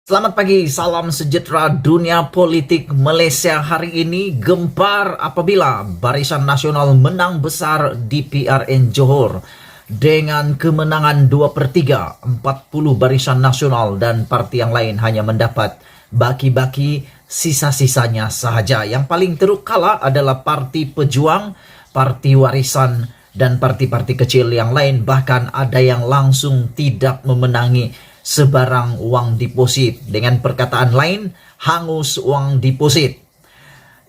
Selamat pagi, salam sejahtera. Dunia politik Malaysia hari ini gempar apabila Barisan Nasional menang besar di PRN Johor dengan kemenangan 2/3, 40 Barisan Nasional dan parti yang lain hanya mendapat baki-baki sisa-sisanya sahaja. Yang paling teruk kalah adalah Parti Pejuang, Parti Warisan, dan parti-parti kecil yang lain. Bahkan ada yang langsung tidak memenangi sebarang uang deposit. Dengan perkataan lain, hangus uang deposit.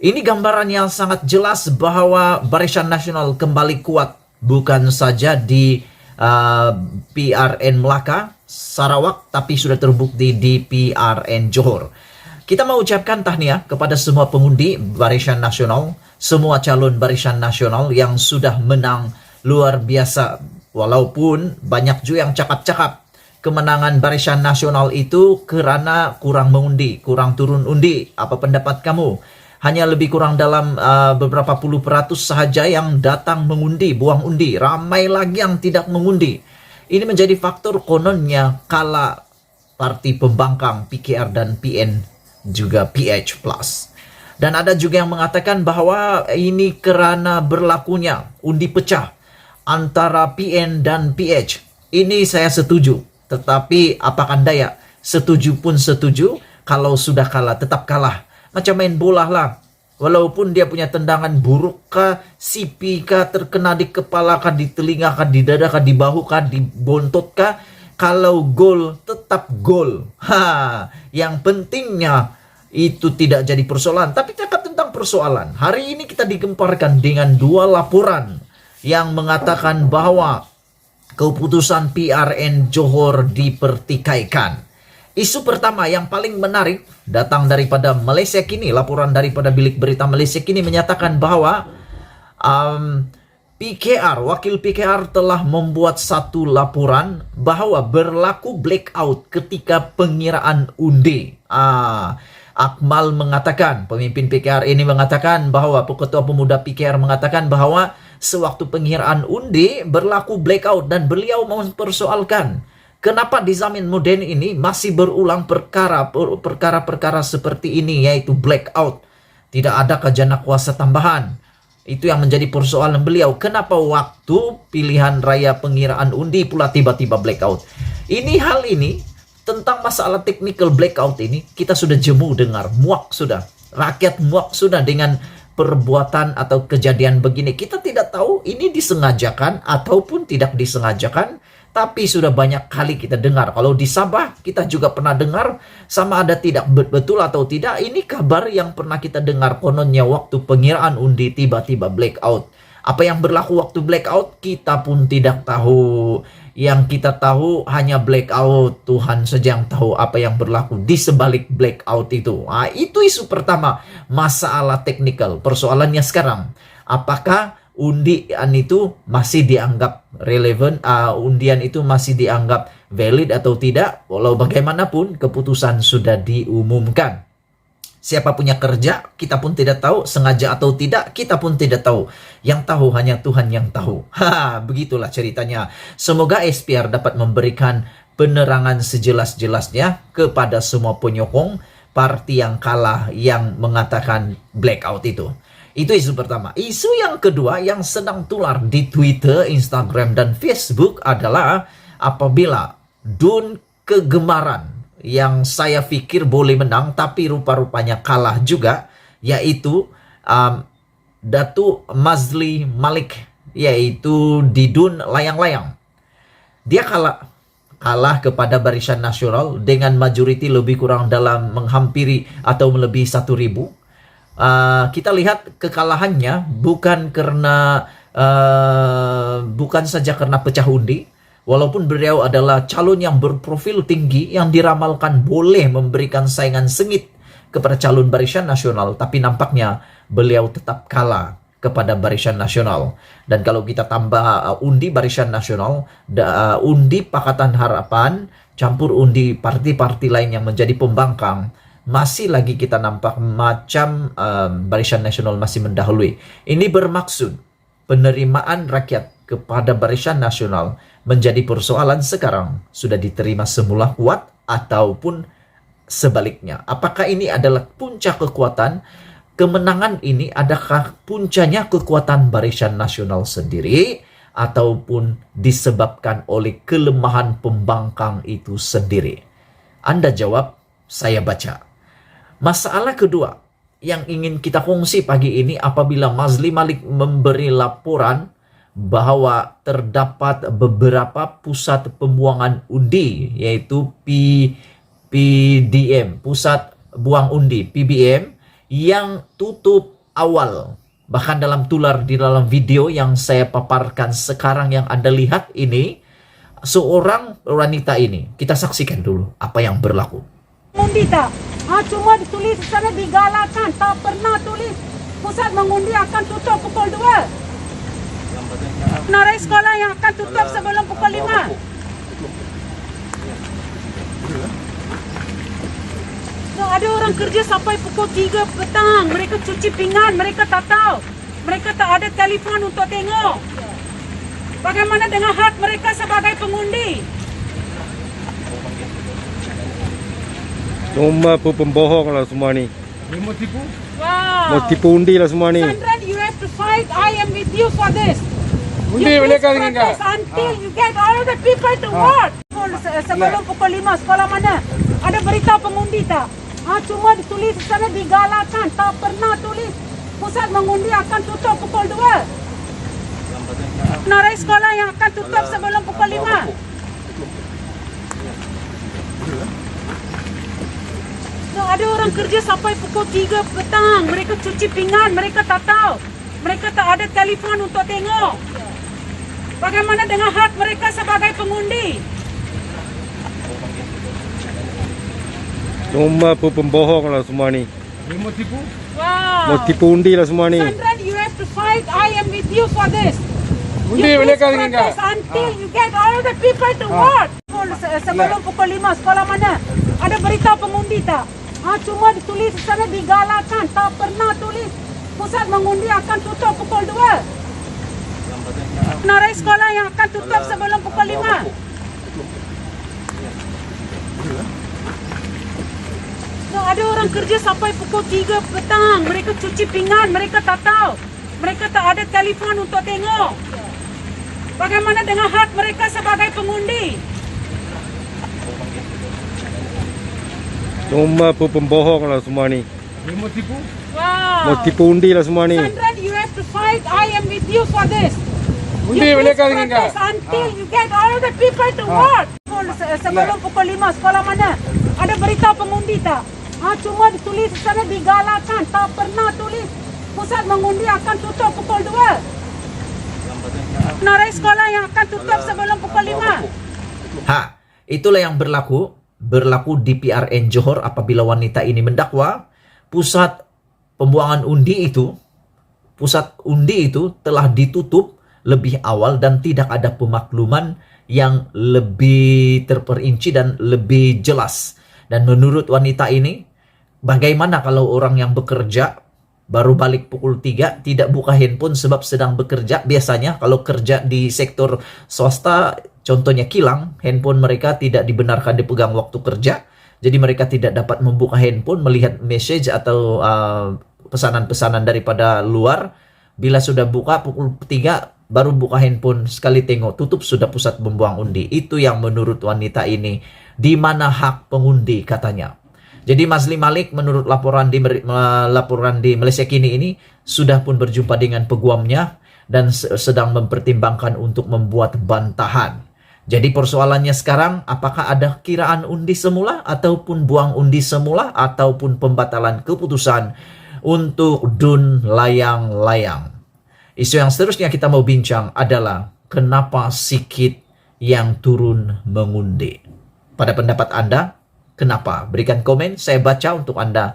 Ini gambaran yang sangat jelas bahwa Barisan Nasional kembali kuat, bukan saja di PRN Melaka, Sarawak, tapi sudah terbukti di PRN Johor. Kita mau ucapkan tahniah kepada semua pengundi Barisan Nasional, semua calon Barisan Nasional yang sudah menang luar biasa. Walaupun banyak juga yang cakap-cakap kemenangan Barisan Nasional itu karena kurang mengundi, kurang turun undi. Apa pendapat kamu? Hanya lebih kurang dalam beberapa puluh peratus sahaja yang datang mengundi, buang undi. Ramai lagi yang tidak mengundi. Ini menjadi faktor kononnya kala parti pembangkang PKR dan PN juga PH+. Dan ada juga yang mengatakan bahwa ini karena berlakunya undi pecah antara PN dan PH. Ini saya setuju. Tetapi apakan daya, setuju pun setuju, kalau sudah kalah tetap kalah. Macam main bola lah. Walaupun dia punya tendangan buruk kah, sipi kah, terkena di kepala kah, di telinga kah, di dada kah, di bahu kah, di bontot kah, kalau gol tetap gol. Yang pentingnya itu tidak jadi persoalan. Tapi cakap tentang persoalan, hari ini kita digemparkan dengan dua laporan yang mengatakan bahwa keputusan PRN Johor dipertikaikan. Isu pertama yang paling menarik datang daripada Malaysia Kini. Laporan daripada Bilik Berita Malaysia Kini menyatakan bahwa wakil PKR telah membuat satu laporan bahwa berlaku blackout ketika pengiraan undi. Akmal mengatakan, pemimpin PKR ini mengatakan bahwa Ketua Pemuda PKR mengatakan bahwa sewaktu pengiraan undi berlaku blackout dan beliau mempersoalkan kenapa di zaman modern ini masih berulang perkara-perkara seperti ini, yaitu blackout. Tidak ada khazanah kuasa tambahan. Itu yang menjadi persoalan beliau. Kenapa waktu pilihan raya pengiraan undi pula tiba-tiba blackout? Hal ini tentang masalah technical blackout ini kita sudah jemu dengar, muak sudah. Rakyat muak sudah dengan perbuatan atau kejadian begini. Kita tidak tahu ini disengajakan ataupun tidak disengajakan, tapi sudah banyak kali kita dengar. Kalau di Sabah kita juga pernah dengar, sama ada tidak betul atau tidak, ini kabar yang pernah kita dengar, kononnya waktu pengiraan undi tiba-tiba blackout. Apa yang berlaku waktu blackout kita pun tidak tahu. Yang kita tahu hanya blackout. Tuhan saja yang tahu apa yang berlaku di sebalik blackout itu. Itu isu pertama, masalah teknikal. Persoalannya sekarang, apakah undian itu masih dianggap relevan, undian itu masih dianggap valid atau tidak? Walau bagaimanapun keputusan sudah diumumkan. Siapa punya kerja, kita pun tidak tahu. Sengaja atau tidak, kita pun tidak tahu. Yang tahu hanya Tuhan yang tahu. Begitulah ceritanya. Semoga SPR dapat memberikan penerangan sejelas-jelasnya kepada semua penyokong parti yang kalah yang mengatakan blackout itu. Itu isu pertama. Isu yang kedua yang sedang tular di Twitter, Instagram, dan Facebook adalah apabila DUN kegemaran yang saya pikir boleh menang tapi rupa-rupanya kalah juga, yaitu Datuk Mazli Malik, yaitu di DUN layang-layang. Dia kalah kepada Barisan Nasional dengan majoriti lebih kurang dalam menghampiri atau melebihi 1.000. Kita lihat kekalahannya bukan saja karena pecah undi. Walaupun beliau adalah calon yang berprofil tinggi yang diramalkan boleh memberikan saingan sengit kepada calon Barisan Nasional, tapi nampaknya beliau tetap kalah kepada Barisan Nasional. Dan kalau kita tambah undi Barisan Nasional, undi Pakatan Harapan, campur undi parti-parti lain yang menjadi pembangkang, masih lagi kita nampak macam Barisan Nasional masih mendahului. Ini bermaksud penerimaan rakyat kepada Barisan Nasional menjadi persoalan sekarang. Sudah diterima semula kuat ataupun sebaliknya? Apakah ini adalah puncak kekuatan? Kemenangan ini adakah puncanya kekuatan Barisan Nasional sendiri ataupun disebabkan oleh kelemahan pembangkang itu sendiri? Anda jawab, saya baca. Masalah kedua yang ingin kita kongsi pagi ini apabila Mazli Malik memberi laporan bahwa terdapat beberapa pusat pembuangan undi, yaitu PDM, pusat buang undi, PBM, yang tutup awal. Bahkan di dalam video yang saya paparkan sekarang yang Anda lihat ini, seorang wanita ini, kita saksikan dulu apa yang berlaku. Mengundi tak? Cuma ditulis di sana digalakan, tak pernah tulis pusat mengundi akan tutup pukul 2. Narai sekolah yang akan tutup sebelum pukul 5. Ada orang kerja sampai pukul 3 petang. Mereka cuci pinggan, mereka tak tahu. Mereka tak ada telefon untuk tengok. Bagaimana dengan hak mereka sebagai pengundi? Cuma pembohong lah semua ni. Mau tipu? Wow. Mau tipu undi lah semua ni. Sandran, you have to fight. I am with you for this. Undi You boleh please kau dengan kau. protest until you get all the people to vote. Sebelum pukul 5, sekolah mana? Ada berita pengundi tak? Cuma ditulis di sana digalakan, tak pernah tulis pusat mengundi akan tutup pukul 2. Narai sekolah yang akan tutup sebelum pukul 5. Ada orang kerja sampai pukul 3 petang. Mereka cuci pinggan, mereka tak tahu. Mereka tak ada telefon untuk tengok. Bagaimana dengan hak mereka sebagai pengundi? Cuma pembohong lah semua ni. Mau tipu? Wow. Mau tipu undi lah semua ni. Sandran, you have to fight. I am with you for this. Undi You boleh please kau dengan kau. protest until you get all the people to vote. Sebelum pukul 5, sekolah mana? Ada berita pengundi tak? Cuma ditulis di sana digalakan, tak pernah tulis pusat mengundi akan tutup pukul 2. Narai sekolah yang akan tutup sebelum pukul 5. Ada orang kerja sampai pukul 3 petang. Mereka cuci pinggan, mereka tak tahu. Mereka tak ada telefon untuk tengok. Bagaimana dengan hak mereka sebagai pengundi? Cuma pembohong lah semua ni. Mau tipu? Wow. Mau tipu undi lah semua ni. Sandran, you have to fight. I am with you for this. Undi You boleh please kau dengan kau. protest until you get all the people to vote. Sebelum pukul 5, sekolah mana? Ada berita pengundi tak? Cuma ditulis di sana digalakan, tak pernah tulis pusat mengundi akan tutup pukul 2. Narai sekolah yang akan tutup sebelum pukul 5. Itulah yang berlaku di PRN Johor apabila wanita ini mendakwa pusat pembuangan undi itu, telah ditutup lebih awal dan tidak ada pemakluman yang lebih terperinci dan lebih jelas. Dan menurut wanita ini, bagaimana kalau orang yang bekerja baru balik pukul 3 tidak buka handphone sebab sedang bekerja? Biasanya kalau kerja di sektor swasta, contohnya kilang, handphone mereka tidak dibenarkan dipegang waktu kerja. Jadi mereka tidak dapat membuka handphone, melihat message atau pesanan-pesanan daripada luar. Bila sudah buka pukul 3, baru buka handphone, sekali tengok tutup sudah pusat membuang undi. Itu yang menurut wanita ini. Di mana hak pengundi katanya. Jadi Mazli Malik menurut laporan di Malaysia Kini ini sudah pun berjumpa dengan peguamnya dan sedang mempertimbangkan untuk membuat bantahan. Jadi persoalannya sekarang, apakah ada kiraan undi semula ataupun buang undi semula ataupun pembatalan keputusan untuk DUN layang-layang. Isu yang seterusnya kita mau bincang adalah kenapa Sikit yang turun mengundi. Pada pendapat Anda, kenapa? Berikan komen, saya baca untuk Anda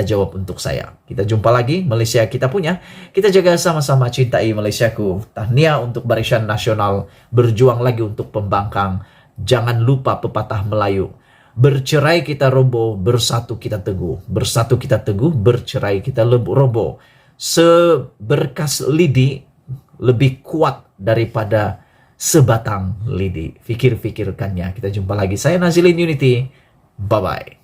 jawab untuk saya. Kita jumpa lagi, Malaysia kita punya. Kita jaga sama-sama, cintai Malaysiaku. Tahniah untuk Barisan Nasional, berjuang lagi untuk pembangkang. Jangan lupa pepatah Melayu. Bercerai kita roboh, bersatu kita teguh. Bersatu kita teguh, bercerai kita roboh. Seberkas lidi lebih kuat daripada sebatang lidi. Fikir-fikirkannya. Kita jumpa lagi. Saya Nazilin Unity. Bye-bye.